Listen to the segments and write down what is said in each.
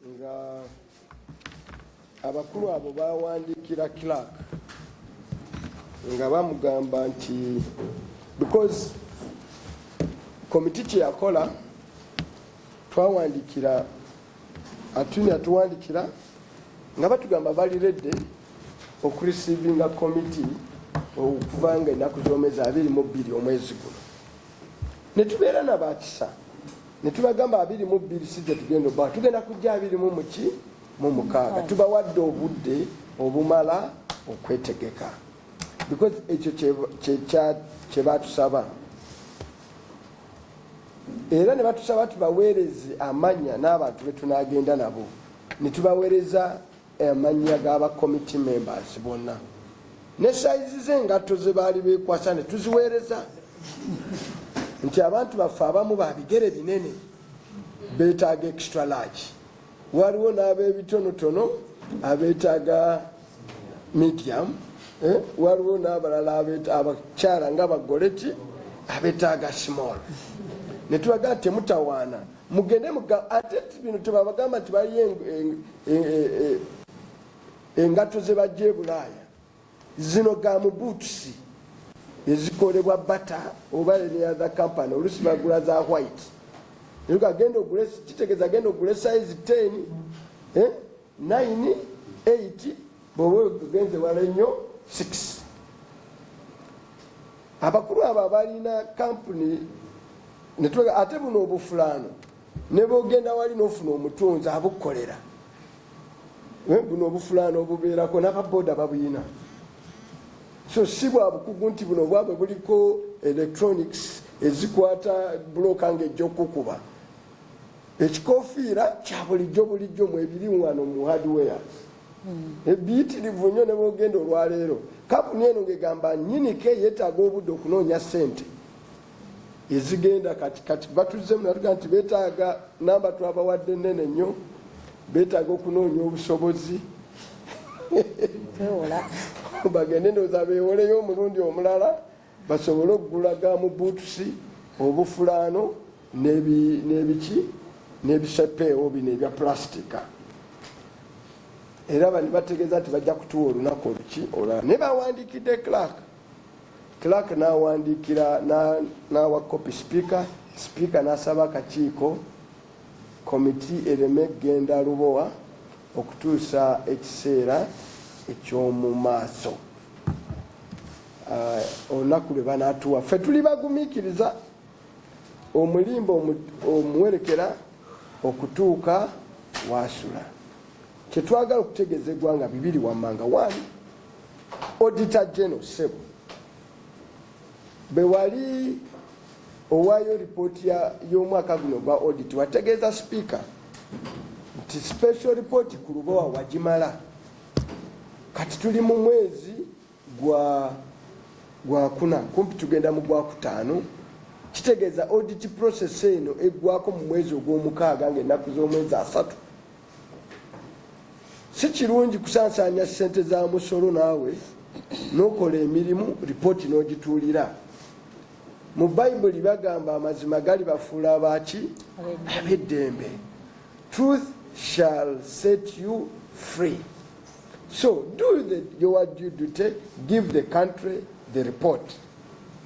nga abakulu abo bawandikira clerk nga bamugamba nti because komiti kyeyakola twawandikira atunya tuwandikira nga batugamba bali redde okurisivinga komiti okuvanga ennaku z'omwezi 22 omwezi guno netubeera nabakisa netubagamba 22 sijja tugenda kujja 21 mu mukaaga tubawadde obudde obumala okwetegeka because ekyo kye batusaba era ne batusaba tubaweereze amanya n'abantu be tunagenda nabo netubaweereza amanya g'aba committee members bonna ne saizi z'engatto ze baali beekwasa ne tuziweereza nti abantu baffe abamu babigere binene beetaaga extra large waliwo n'ab'ebitonotono abeetaaga medium waliwo n'abalala abakyala nga bagoleti abeetaaga small ne tubagaa temutawaana mugende ate bino tebabagamba nti bali engatto ze bajja e Bulaaya zino ga mu boots ezikolebwa bata oba any other company olusi bagula za white agenda ogule kitegeeza agenda ogule size 10 9 8 bwoba ogenze wala nnyo 6 abakulu abo abalina kampuni netwega ate buno obufulano ne bogenda wali n'ofuna omutunzi abukolera buno obufulano obubeerako n'ababoda babuyina so si bwa bukugu nti buno bwabwe buliko electronics ezikwata buloka ng'ejja okukuba ekikofiira kya bulijjo mwebiri wano mu hardware ebiyitirivu nnyo ne bogenda olwaleero kampuni eno ng'egamba nnyinike yeetaaga obudde okunoonya ssente ezigenda kati batuzzemu natuga nti beetaaga namba twabawadde nnene nnyo beetaaga okunoonya obusobozi bagende ndowooza beewoleyo omulundi omulala basobole okugulaga mu buutusi obufulaano n'ebiki n'ebisepeewo bino ebya pulastika era bani bategeeza nti bajja kutuwa olunaku oluki olala naye bawandikidde clark n'awandikira n'awa kopi sipiika n'asaba akakiiko komiti ereme genda Lubowa okutuusa ekiseera ekyomu maaso olunaku lwe banaatuwa ffe tuli bagumiikiriza omulimbo omuwerekera okutuuka waasula kyetwagala okutegeeza eggwanga bibiri wammanga wani auditor general sebo bwe wali owaayo ripooti y'omwaka guno gwa audit wategeeza sipiika nti special report ku Lubowa wagimala kati tuli mu mwezi gwa kuna kumpi tugenda mu gwa kutaano kitegeeza audit process eno eggwako mu mwezi ogw'omukaaga ng'ennaku z'omwezi 3 si kirungi kusansanya ssente za musolo naawe n'okola emirimu ripooti n'ogituulira mu bayibuli bagamba amazima gali bafuula abaki ab'eddembe truth shall set you free. So do your due duty, give the country the report,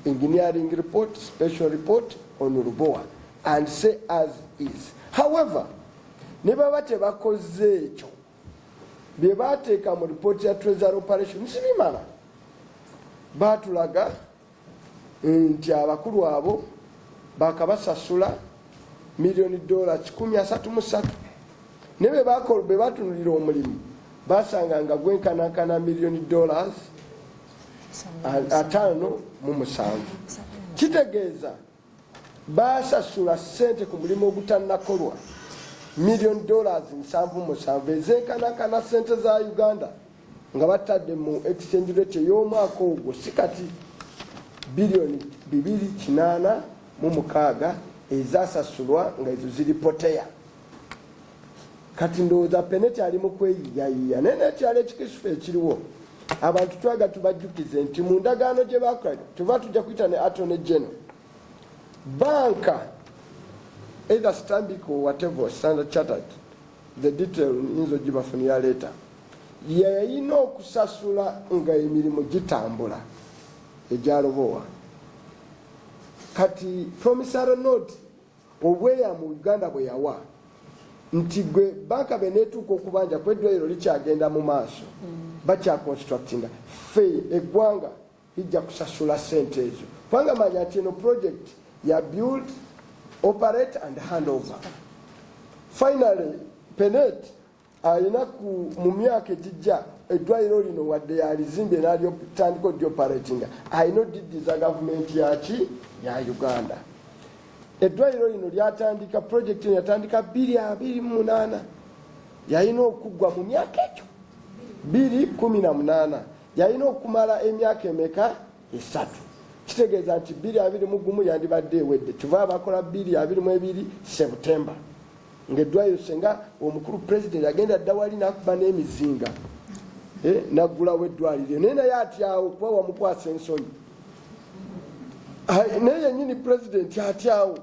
engineering report, special report on Lubowa, and say as is. However, niba bate bakoze ekyo bye bateeka mu report ya treasury operation sibimala batulaga nti abakulu abo bakabasasula $1,33,000 ne be batunulira omulimu basanga nga gwenkanankana $5,750,000 kitegeeza basasula ssente ku mulimu ogutanakolwa $1,770,000 ezenkanankana ssente za Uganda nga batadde mu exchange rate ey'omwaka ogwo si kati $2,886 ezasasulwa nga ezo ziripoteya kati ndowooza peneti ali mu kweyiyayiya naye nekyalo ekikisufu ekiriwo abantu twaga tubajjukize nti mu ndagaano gye bakola tuba tujja kuyita ne attorney general banka either Stanbic or whatever Standard Chartered the detail nyinza gibafunira leeta yayina okusasula nga emirimu gitambula egya Lubowa. Kati promissory note obweya mu Uganda bwe yawa nti gwe banka beneetuuka okubanja kw'eddwaliro likyagenda mu maaso bakyaconstructinga fe eggwanga lijja kusasula sente ezo kubanga manya nti eno project ya build operate and handover. Finally Penet alina mu myaka egijja eddwaliro lino wadde yalizimbye n'alyotandika odyoperatinga alina odidi za gavumenti yaki ya Uganda. Eddwaliro lino lyatandika project yatandika 2028 yalina okuggwa mu myaka egyo 2018 yalina okumala emyaka emeka 3. Kitegeeza nti 2021 yandibadde ewedde kyova bakola 2022 September ng'eddwaliro senga omukulu president agenda dda wali n'akuba n'emizinga naggulawo eddwaliro naye naye atyawo kuba wamukwasa ensonyi naye yennyini president atyawo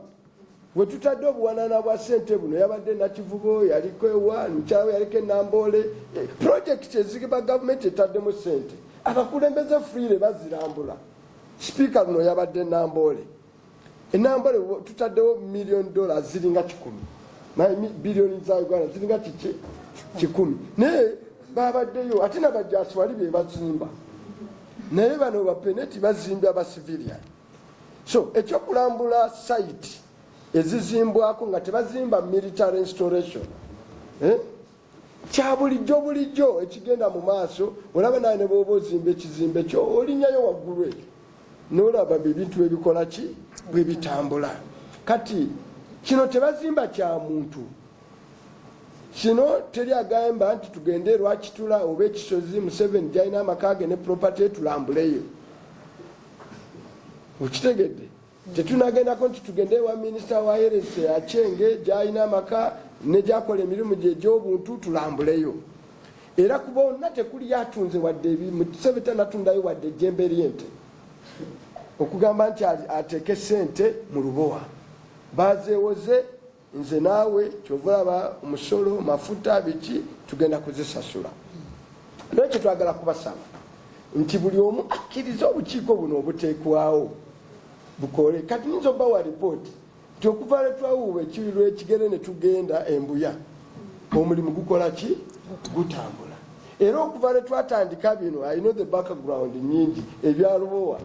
we tutadde obuwanana bwa ssente buno yabadde nakivubo yaliko ewa mukyalo yaliko enamboole project ezigiba gavumenti etaddemu ssente abakulembeze freere bazirambula. Sipiika luno yabadde namboole enamboole tutaddewo $1,000,000 ziringa 10 biliyoni za Uganda ziringa 10 naye babaddeyo ate nabajjaasi wali be bazimba naye bano bapeneti bazimbye aba civilian. So ekyokulambula site ezizimbwako nga tebazimba military installation kya bulijjo ekigenda mu maaso olaba naye ne bw'oba ozimba ekizimbe kyo olinnyayo waggulu ekyo n'olaba ebintu ebikola ki bwe bitambula. Kati kino tebazimba kya muntu kino teri agamba nti tugende Lwakitula oba ekisozi Museveni gyalina amaka ge ne property tulambuleyo. Ukitegedde tetunagendako nti tugende wa minisita wa Herese Achenge gyalina amaka ne gyakola emirimu gye egy'obuntu tulambuleyo. Era ku bonna tekuli yatunze wadde Museveni tanatundayo wadde ejjembe ly'ente okugamba nti ateeke ssente mu Lubowa. Bazeewoze nze naawe kyovulaba omusolo mafuta biki tugenda kuzisasula. Lwekyo twagala kubasaba nti buli omu akkiriza obukiiko buno obuteekwawo bukole. Kati nyinza obbawa ripooti nti okuva lwetwawuuba ekiwiro ekigere ne tugenda embuya omulimu gukola ki gutambula. Era okuva lwetwatandika bino I know the background nyingi ebya Lubowa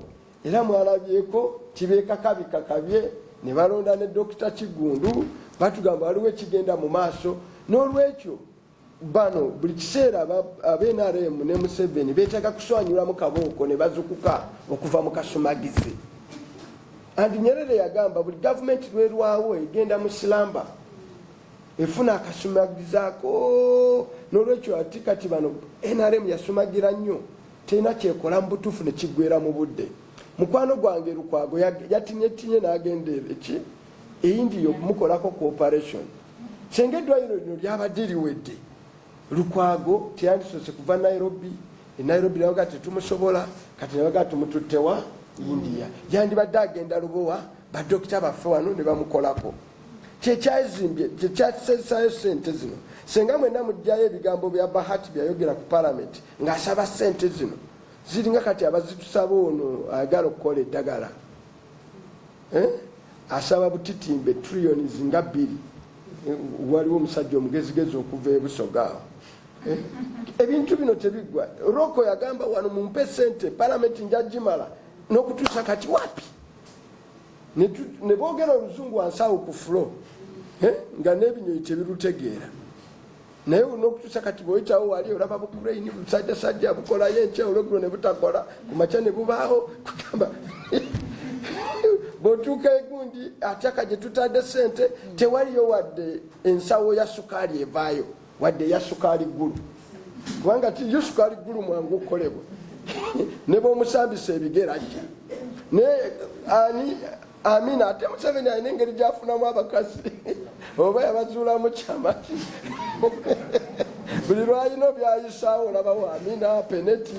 era mwalabyeko kibeekakabikakabye ne balonda ne Dr. Kigundu batugamba waliwo ekigenda mu maaso. N'olwekyo bano buli kiseera ab'NRM ne Museveni beetaaga kuswanyulamu kabooko ne bazukuka okuva mu kasumagizi. Andi Nyerere yagamba buli gavumenti lwerwawo egenda mu silamba efuna akasumagizaako. N'olwekyo ati kati bano NRM yasumagira nnyo terina kyekola mu butuufu ne kiggwera mu budde. Mukwano gwange Lukwago yatinyetinye n'agenda eki eyindi yokumukolako cooperation. Senga eddwaliro lino lyabadde liwedde Lukwago teyandisose kuva Nairobi. Nairobi nabaga tetumusobola kati nabaga tumututtewa India. Yandibadde agenda Lubowa badokita baffe wano ne bamukolako. Kyekyazimbye kyekyasesayo ssente zino senga mwena mujjayo ebigambo bya Bahati byayogera ku parliament ng'asaba ssente zino ziringa kati abazitusaba ono ayagala okukola eddagala asaba butitimbe trillions nga 2. Waliwo omusajja omugezigezi okuva ebusogaawo ebintu bino tebiggwa. Roko yagamba wano mumpe ssente parliament njagimala n'okutuusa kati wapi ne boogera oluzungu wansawo ku flo nga n'ebinyonyi tebirutegeera naye n'okutuusa kati bw'oyitawo wali olaba bukureyini busajjasajja bukolayo enkya olweggulo ne butakola ku makya ne bubaawo kugamba bw'otuuka egundi atyaka gye tutadde ssente tewaliyo wadde ensawo ya sukaali evaayo wadde eya sukaali ggulu kubanga tiyo sukaali ggulu mwangu okukolebwa ne bw'omusambisa ebigera ajja naye ani Amina ate Museveni alina engeri gy'afunamu abakazi oba yabazuulamu kyamaki buli lwalina byayisaawo olabawo Amina Peneti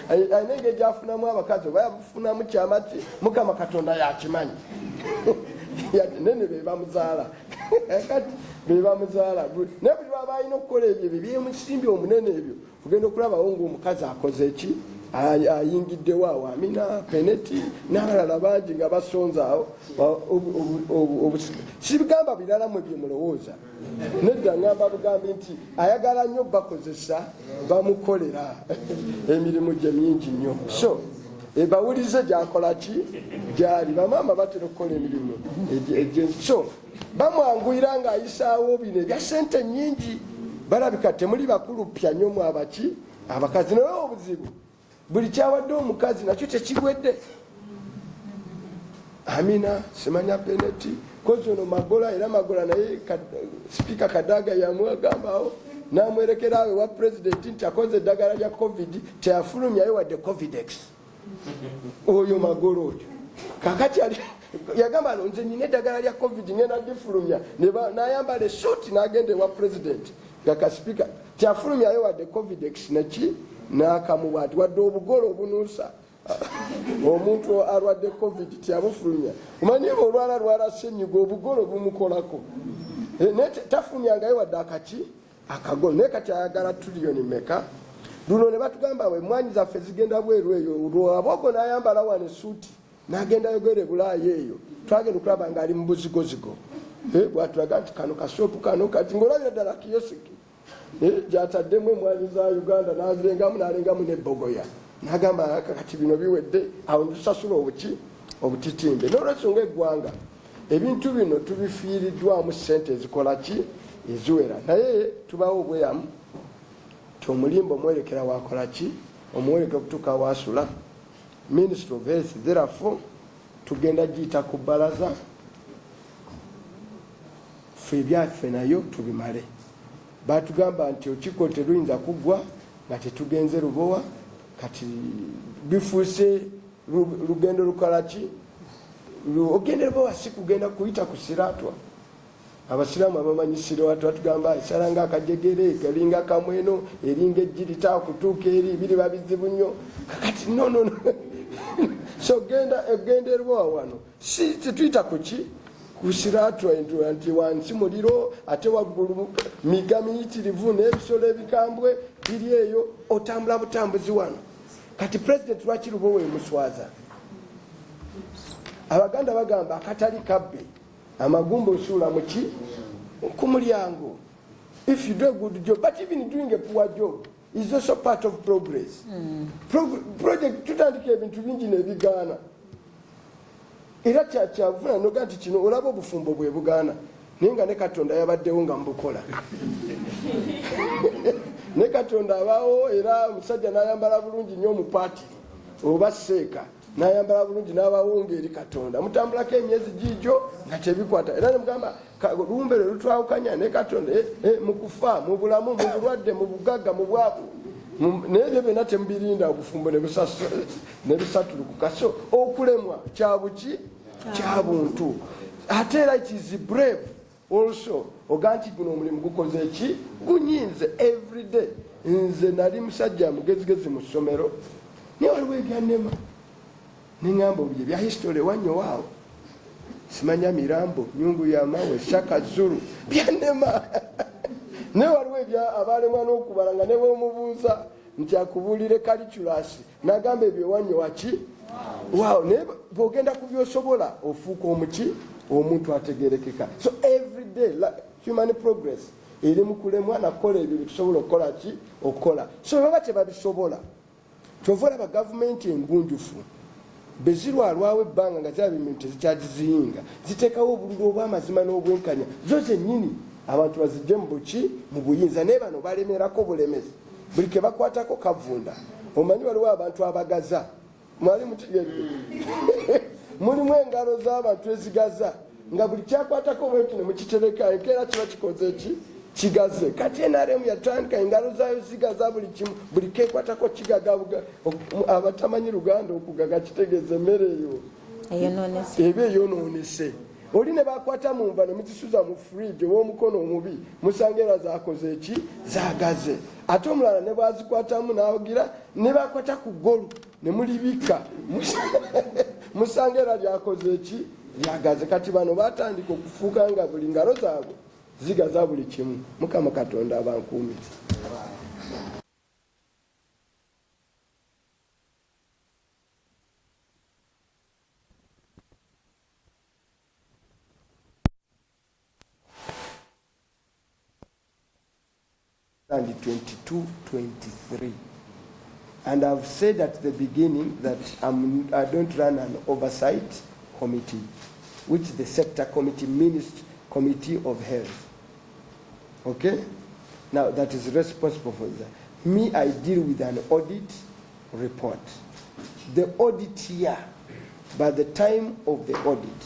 alina engeri gy'afunamu abakazi oba yafunamu kyamaki Mukama Katonda yakimanyi nene be bamuzaala kati beba muzaala naye buli baba alina okukola ebyo byemukisimbi omunene ebyo ogenda okulabawo ngaomukazi akoze eki ayingiddewo awo Amina Peneti n'abalala bangi nga basonzaawo sibigamba birala mwe byemulowooza nedda ngamba bugambi nti ayagala nnyo bakozesa bamukolera emirimu gye mingi nnyo so bawulize gyakola ki gyali bamaama batera okukola emirimu so bamwanguyira ng'ayisaawo bino ebya sente nnyingi balabika temuli bakulu pya nnyo mu abaki abakazi naye obuzibu buli kyawadde omukazi nakyo tekigwedde Amina simanya Peneti kozi ono Magola era Magola naye sipiika Kadaga yamwegambawo n'amwerekera awe wa pulezidenti nti akoze eddagala lya covid teyafulumyayo wadde covidex oyo Magola oyo kakati yagamba no nze nyina eddagala lya covid ngenda difulumya n'ayambala esuuti n'agenda ewa pulezidenti kakasipiika teyafulumyayo wadde covidex neki n'akamubwati wadde obugolo obunuusa omuntu alwadde covid tiyabufulumya omanyi olwala ssenyiga obugolo bumukolako tafulumyangayo wadde akagolo naye kati ayagala tuliyoni meka luno ne batugamba emwanyi zaffe zigenda bweru eyo lwabogo n'ayambala wana esuuti n'agenda yogere bulaayo eyo twagenda okulaba ng'ali mu buzigozigo bwatulaga nti kano kasoopu kano kati ng'olabira ddala kiyosiki gyataddemu emwanyi za Uganda n'alengamu n'ebbogoya n'agamba kati bino biwedde awo ntusasula obutitimbe n'olwensonga eggwanga ebintu bino tubifiiriddwamu ssente ezikola ki eziwera naye tubawo obweyamu ti omulimba omwerekera wakola ki omuwerekera okutuuka wasula Ministry of Health therefore tugenda giyita ku bbalaza ffe ebyaffe nayo tubimale batugamba nti okiko teruyinza kuggwa nga tetugenze Lubowa kati bifuuse lugendo lukola ki ogende Lubowa si kugenda kuyita ku Siratwa abasiraamu abamanyi Siratwa tugamba esala nga akajegere kalinga kamweno eringa ejjirita okutuuka eri biriba bizibu nnyo kakati no so egenda Lubowa wano si tetuyita ku ki ku Siratwa nti wansi muliro ate waggulu miga miyitirivu n'ebisolo ebikambwe biri eyo otambula butambuzi wano kati pulezidenti lwaki Lubowa emuswaza Abaganda bagamba akatali kabbe amagumba osuula muki ku mulyango if you do a good job but even doing a poor job is also part of progress project tutandika ebintu bingi n'ebigaana era kyavuna noga nti kino olaba obufumbo bwe bugaana naye nga ne Katonda yabaddewo nga mbukola ne Katonda abaawo era omusajja n'ayambala bulungi nnyo omupaati oba seeka n'ayambala bulungi n'abawonga eri Katonda mutambulako emyezi giijo nga tebikwata era nemugamba lumbe lwe lutwawukanya ne Katonda mu kufa mu bulamu mu bulwadde mu bugagga mu bwavu naye ebyo byonna temubirinda obufumbo ne bisatulukuka so okulemwa kyabuki kya buntu ate era it is brave also oga nti guno omulimu gukoze eki gunyinze everyday nze nali musajja mugezigezi mu ssomero naye waliwo ebyanema neŋŋamba obye bya history wanyowaawo simanya mirambo nyungu yamawe shaka zulu byanema naye waliwo ebya abalemwa n'okubala nga ne bwemubuuza nti akubuulire kaliculasi n'agamba ebyo wanyowa ki waawo naye bw'ogenda ku byosobola ofuuka omuki omuntu ategerekeka so everyday human progress eri mu kulemwa nakukola ebyo byetusobola okukola ki okukola so baba tebabisobola kyova olaba gavumenti engunjufu bezirwalwawo ebbanga nga ziraba ebintu tezikyagiziyinga ziteekawo obululu obw'amazima n'obwenkanya zo zennyini abantu bazijje mu buki mu buyinza naye bano balemerako bulemezi buli ke bakwatako kavunda omanyi waliwo abantu abagaza mwali mutegeere mulimu engalo z'abantu ezigaza nga buli kyakwatako bwetu ne mukitereka enkeera kiba kikoze ki kigaze kati NRM yatandika engalo zaayo zigaza buli kimu buli kekwatako kigagabuga abatamanyi Luganda okugaga kitegeeza emmere eyo eba eyonoonese oli ne bakwata mu nva ne muzisuza mu fridge ow'omukono omubi musanga era zakoze eki zagaze ate omulala ne bwazikwatamu n'awagira ne bakwata ku ggolu ne mulibika musanga era lyakoze eki yagaze kati bano batandika okufuuka nga buli ngalo zaabwe zigaza buli kimu. Mukama Katonda abankuumize. And 22-23, and I've said at the beginning that I don't run an oversight committee, which the sector committee, Ministry Committee of Health. Okay, now that is responsible for that. Me, I deal with an audit report. The audit here, by the time of the audit,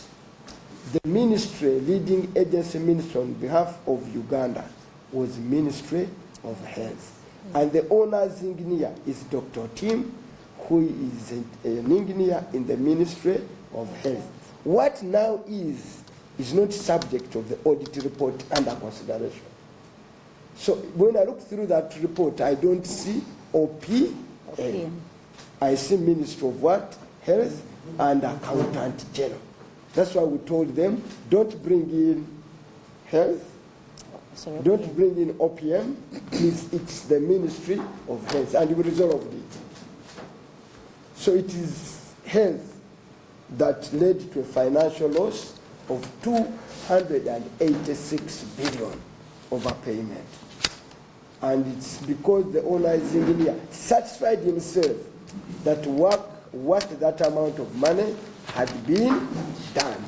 the ministry, leading agency ministry on behalf of Uganda, was Ministry of Health. And the owner's engineer is Dr. Tim, who is an engineer in the Ministry of Health. What now is not subject of the audit report under consideration. So when I look through that report, I don't see OPM. I see Ministry of what? Health and Accountant General. That's why we told them, don't bring in health, don't bring in OPM, please, it's the Ministry of Health, and we resolved it. So it is health that led to a financial loss of 286 billion overpayment. And it's because the owner's engineer satisfied himself that what that amount of money had been done,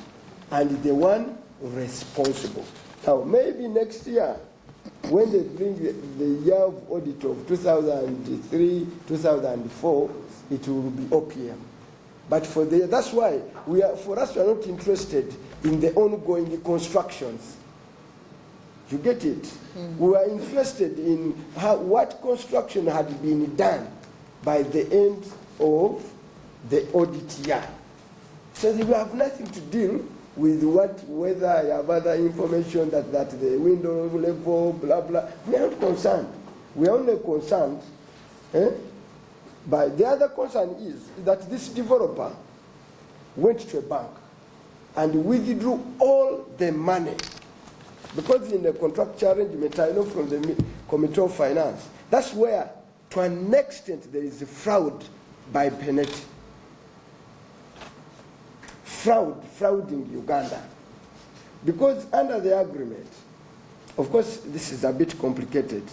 and the one responsible. Now, maybe next year, when they bring the year of audit of 2003, 2004, it will be OPM. But that's why for us, we are not interested in the ongoing constructions. You get it? We are interested in what construction had been done by the end of the audit year. So we have nothing to deal with whether I have other information that the window level, blah, blah. We are not concerned. We are only concerned. But the other concern is that this developer went to a bank and withdrew all the money. Because in the contractual arrangement, I know from the Committee of Finance, that's where, to an extent, there is a fraud by Benet. Fraud in Uganda. Because under the agreement, of course, this is a bit complicated.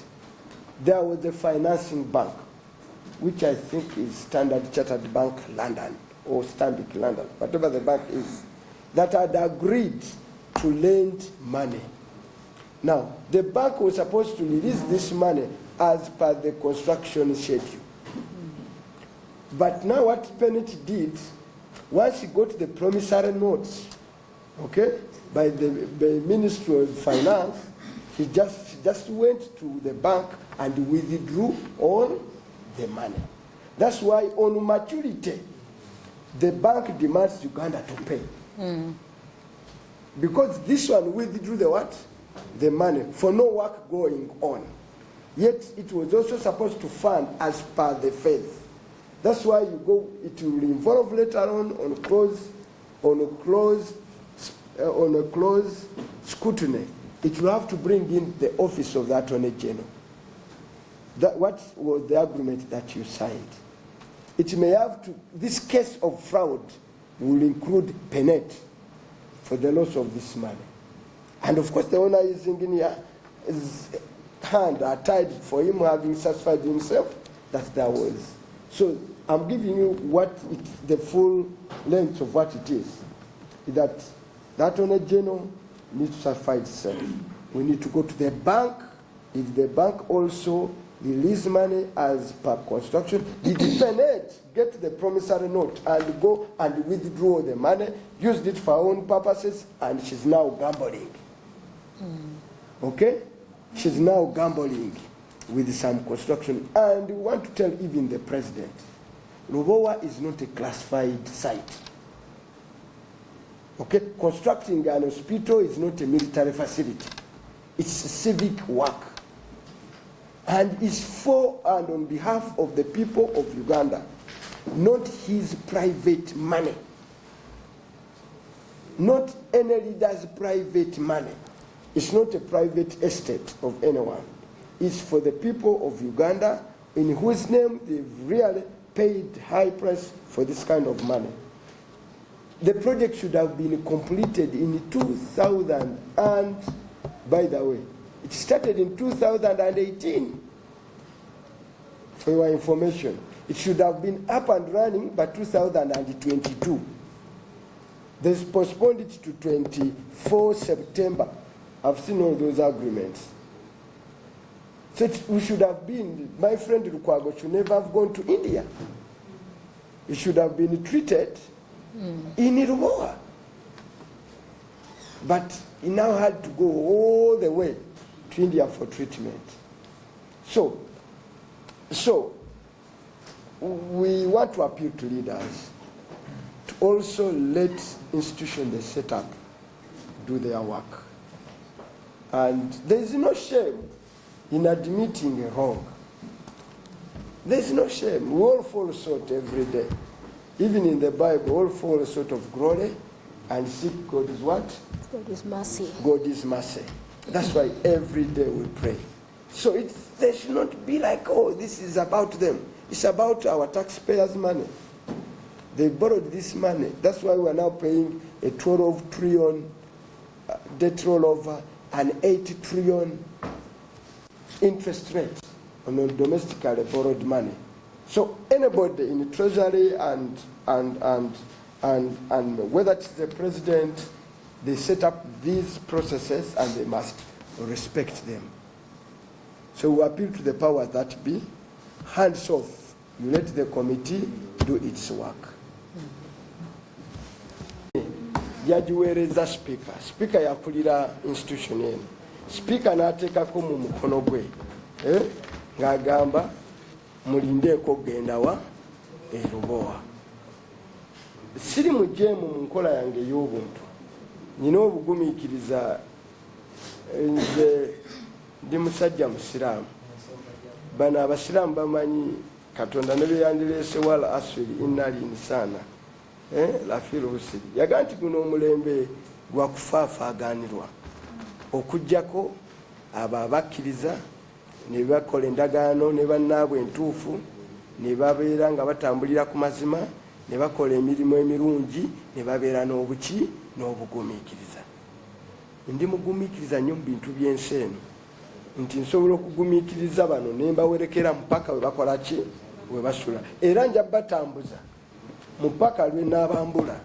There was a financing bank, which I think is Standard Chartered Bank London, or Stanbic London, whatever the bank is, that had agreed to lend money. Now, the bank was supposed to release this money as per the construction schedule. But now what Bennett did, once he got the promissory notes, okay, by the Ministry of Finance, he just went to the bank and withdrew all the money. That's why on maturity, the bank demands Uganda to pay. Because this one withdrew the what? The money for no work going on. Yet it was also supposed to fund as per the faith. That's why you go, it will involve later on a close scrutiny. It will have to bring in the office of the Attorney General. What was the agreement that you signed? It may have to, this case of fraud will include Benet for the loss of this money. And of course the owner is engineer, his hands are tied for him having satisfied himself that there was. So I'm giving you the full length of what it is. That the Attorney General needs to satisfy itself. We need to go to the bank. If the bank also release money as per construction, the defendant get the promissory note and go and withdraw the money, used it for her own purposes, and she's now gambling. Okay? She's now gambling with some construction. And we want to tell even the president, Lubowa is not a classified site. Okay? Constructing an hospital is not a military facility. It's civic work. And it's for and on behalf of the people of Uganda, not his private money. not any leader's private money. It's not a private estate of anyone. It's for the people of Uganda, in whose name they've really paid high price for this kind of money. The project should have been completed in 2000 and, by the way, it started in 2018. For your information, it should have been up and running by 2022. They postponed it to 24 September. I've seen all those agreements. So we should have been, my friend Lukwago should never have gone to India. It should have been treated in Lubowa. But he now had to go all the way to India for treatment. So we want to appeal to leaders to also let institutions they set up do their work. And there is no shame in admitting a wrong. There is no shame. We all fall short every day. Even in the Bible, all fall short of glory and seek God's what? God's mercy. God is mercy. That's why every day we pray. So they should not be like, oh, this is about them. It's about our taxpayers' money. They borrowed this money. That's why we are now paying a 12 trillion debt rollover and 80 trillion interest rate on the domestically borrowed money. So anybody in the treasury and whether it's the president, they set up these processes and they must respect them. So we appeal to the powers that be, hands off. You let the committee do its work. Yajiwereza speaker. Speaker yakulira institution eno. Speaker n'ateekako mu mukono gwe. Ng'agamba mulindeeko genda wa Lubowa. Siri mujeemu mu nkola yange ey'obuntu. Nina obugumiikiriza nze ndi musajja musiraamu. Bano abasiraamu bamanyi Katonda ne beyandireese wala asiri innali insana. Lafiru usiri. Yaga nti guno omulembe gwa kufaafaaganirwa. Okujjako abo abakkiriza ne bakola endagaano ne bannaabwe entuufu ne babeera nga batambulira ku mazima ne bakola emirimu emirungi ne babeera n'obuki n'obugumiikiriza. Ndi mugumiikiriza nnyo mu bintu by'ensi eno nti nsobola okugumiikiriza bano ne mbawerekera mpaka we bakola ki we basula era nja batambuza mpaka lwe n'abambula.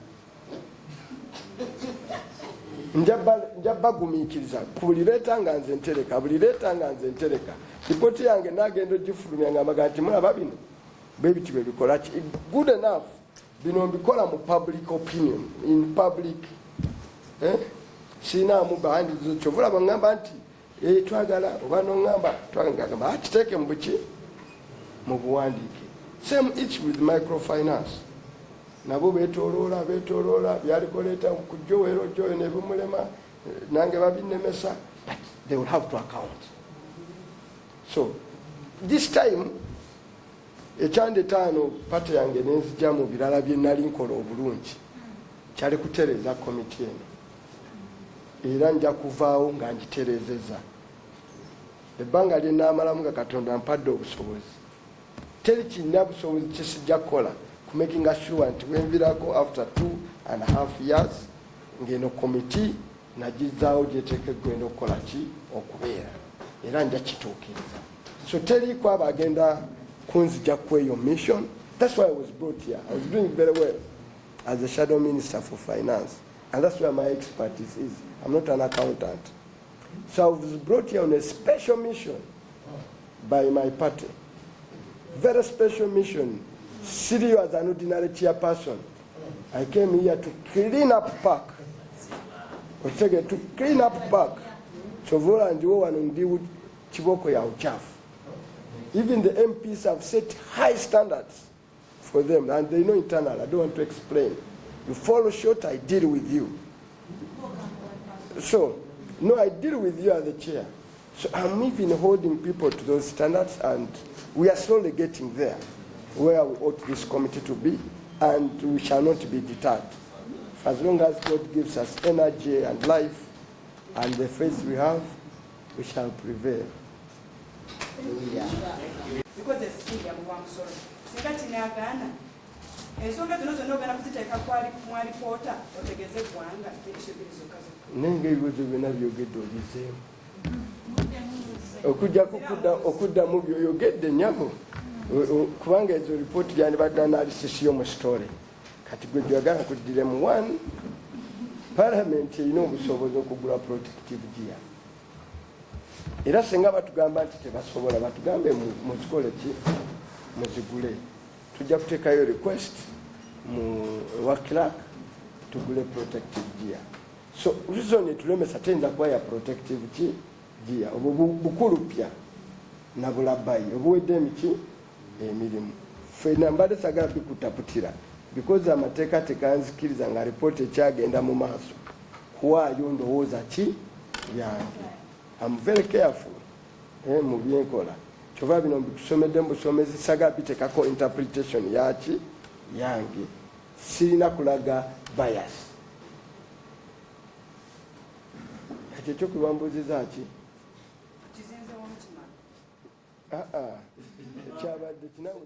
Nja bagumiikiriza ku buli leeta nga nze ntereka buli leeta nga nze ntereka ripoti yange nagenda ogifulumya ng'amaga nti mulaba bino bwe biti bwe bikola ki good enough bino mbikola mu public opinion in public sinaamu bawandiikizo kyovulaba ngamba nti twagala oba noŋŋamba twagamba akiteeke mu buki mu buwandiike. Same each with microfinance. Nabo betoloola byalikoleeta ku joweero ne bimulema nange babinemesa, but they will have to account. So this time ekyandetaano pate yange nenzija mu birala bye nali nkola obulungi kyali kutereeza komiti eno era nja kuvaawo nga ngitereezezza. Ebbanga lye naamalamu nga Katonda mpadde obusobozi teri kirina busobozi kyesijja kukola making sure nti wenvirako after 2.5 years ngeno komiti nagizaawo gyeteekeddwa okukola ki okubeera era nja kituukiriza. So teriko abagenda kunzija kweyo mission. That's why I was brought here. I was doing very well as the shadow minister for finance, and that's where my expertise is. I'm not an accountant. So I was brought here on a special mission by my party. Very special mission. Serious as an ordinary chairperson. I came here to clean up park. To clean up park. Chovola and Joe and Ndiwu Chiboko ya uchafu. Even the MPs have set high standards for them, and they know internal. I don't want to explain. You fall short, I deal with you. So, no, I deal with you as the chair. So I'm even holding people to those standards, and we are slowly getting there, where we ought this committee to be, and we shall not be deterred as long as God gives us energy and life and the faith we have, we shall prevail. Because it's still a warm soul. Singatinagana. Ensonga zino zonna ogenda kuziteeka mu alipoota otegeeze eggwanga nange ebibuuzo byonna byogedde obizeemu okuddamu byoyogedde nyabo kubanga ezo lipooti gyandibadde analysis y'omu story kati gwe gyagala kuddire mu one palamenti erina obusobozi okugula protective gear era singa batugamba nti tebasobola batugambe muzikole ki muzigule tujja kuteekayo request wa clerk tugule protective gear. So reason etulemesa tenda kuwaya protective gear obwo bukulu pya nabula bayi obuwedde emiki emirimu fena mbadde sagala bikutaputira because amateeka teganzikiriza nga ripooti ekyagenda mu maaso kuwaayo ndowooza ki yange. I'm very careful mu byenkola kyova bino bitusomedde mu busomezi sagala biteekako interpretation yaki yange sirina kulaga bias. Kati ekyokubambuuziza ki kyabadde kinawe